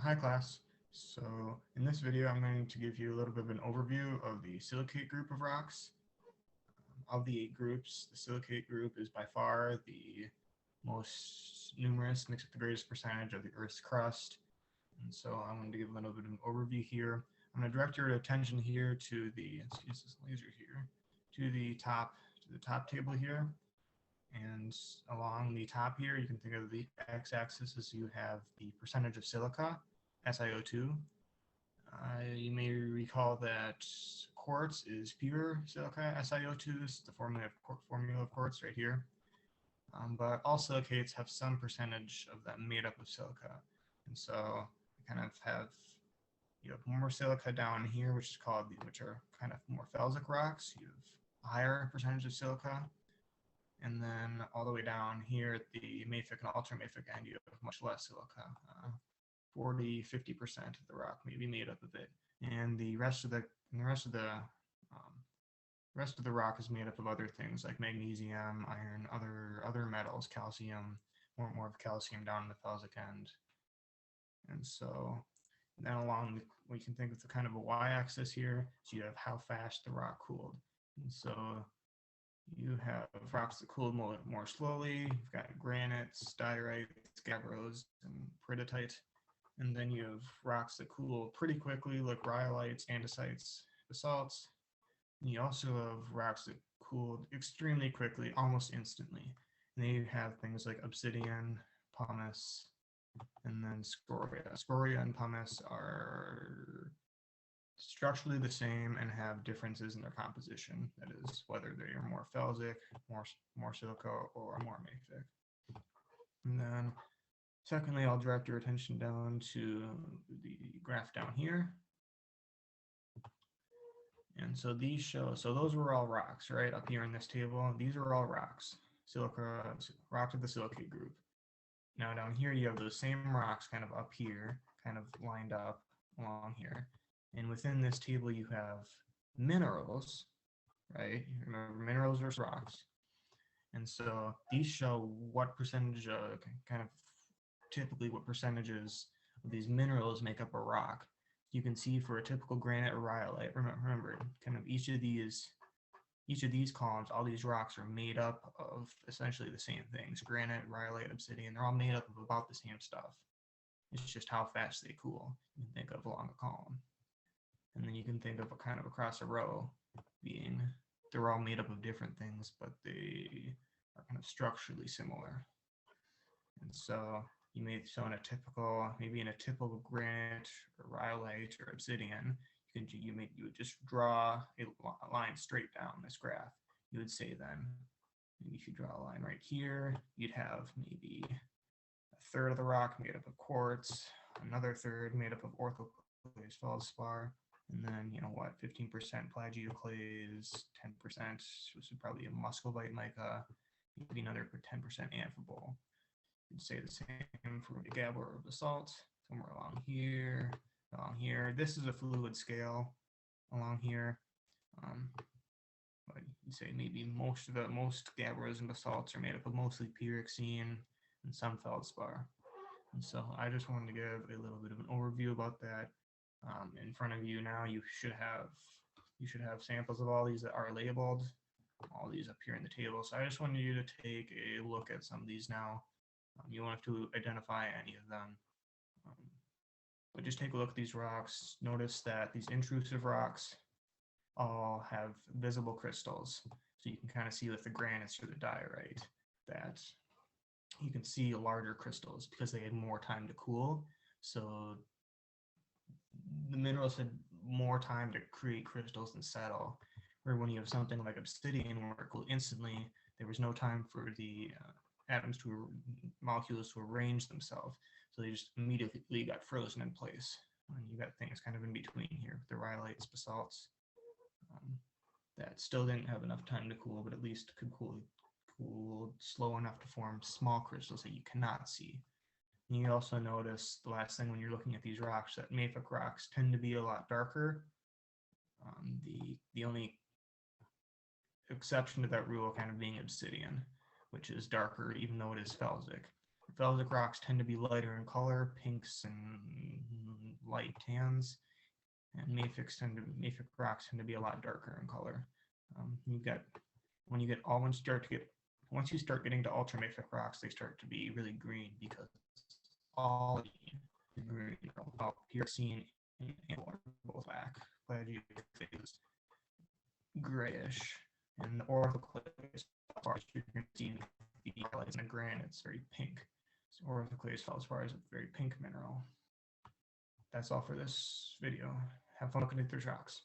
Hi class. So in this video, I'm going to give you a little bit of an overview of the silicate group of rocks. Of the 8 groups, the silicate group is by far the most numerous, makes up the greatest percentage of the Earth's crust. And so I'm going to give a little bit of an overview here. I'm going to direct your attention here to the, let's use this laser here, to the top table here. And along the top here, you can think of the x-axis as you have the percentage of silica, SiO2. You may recall that quartz is pure silica, SiO2. This is the formula of quartz right here. But all silicates have some percentage of them made up of silica. And so you kind of have more silica down here, which are kind of more felsic rocks. You have a higher percentage of silica. And then all the way down here at the mafic and ultramafic end, you have much less silica. 40–50% of the rock may be made up of it, and the rest of the rock is made up of other things like magnesium, iron, other metals, calcium, more of calcium down in the felsic end. And so then along we can think of the kind of a y-axis here. So you have how fast the rock cooled, and so you have rocks that cooled more slowly. You've got granites, diorites, gabbros, and peridotite. And then you have rocks that cool pretty quickly, like rhyolites, andesites, basalts. And you also have rocks that cooled extremely quickly, almost instantly. And then you have things like obsidian, pumice, and then scoria. Scoria and pumice are structurally the same and have differences in their composition. That is, whether they are more felsic, more silica, or more mafic. And then secondly, I'll direct your attention down to the graph down here. And so these show, so those were all rocks, right? Up here in this table, these are all rocks, rocks of the silicate group. Now down here, you have those same rocks kind of up here, kind of lined up along here. And within this table, you have minerals, right? Remember, minerals versus rocks. And so these show what percentage typically what percentages of these minerals make up a rock. You can see for a typical granite or rhyolite, remember, kind of each of these columns, all these rocks are made up of essentially the same things: granite, rhyolite, obsidian. They're all made up of about the same stuff. It's just how fast they cool. You can think of along a column. And then you can think of a kind of across a row being, they're all made up of different things, but they are kind of structurally similar. And so you may show maybe in a typical granite or rhyolite or obsidian, you would just draw a line straight down this graph. You would say then, maybe if you draw a line right here, you'd have maybe a third of the rock made up of quartz, another third made up of orthoclase feldspar, and then 15% plagioclase, 10%, this is probably a muscovite mica, maybe another 10% amphibole. You'd say the same for the gabbro or basalt, somewhere along here. This is a fluid scale along here. But you'd say maybe most gabbros and basalts are made up of mostly pyroxene and some feldspar. And so I just wanted to give a little bit of an overview about that. In front of you now, you should have samples of all these that are labeled, all these up here in the table. So I just wanted you to take a look at some of these now. You won't have to identify any of them, but just take a look at these rocks. Notice that these intrusive rocks all have visible crystals. So you can kind of see with the granites or the diorite that you can see larger crystals because they had more time to cool. So the minerals had more time to create crystals and settle. Where when you have something like obsidian where it cooled instantly, there was no time for the molecules to arrange themselves. So they just immediately got frozen in place. And you got things kind of in between here, the rhyolites, basalts, that still didn't have enough time to cool, but at least could cool slow enough to form small crystals that you cannot see. And you also notice the last thing when you're looking at these rocks, that mafic rocks tend to be a lot darker. The only exception to that rule kind of being obsidian, which is darker even though it is felsic. Felsic rocks tend to be lighter in color, pinks and light tans, and mafic rocks tend to be a lot darker in color. Once you start getting to ultramafic rocks, they start to be really green because all the green up here seen in both black. Plagioclase grayish, and the orthoclase, as far as you can see the highlights in the granite, it's very pink. So orthoclase feldspar is a very pink mineral. That's all for this video. Have fun looking at those rocks.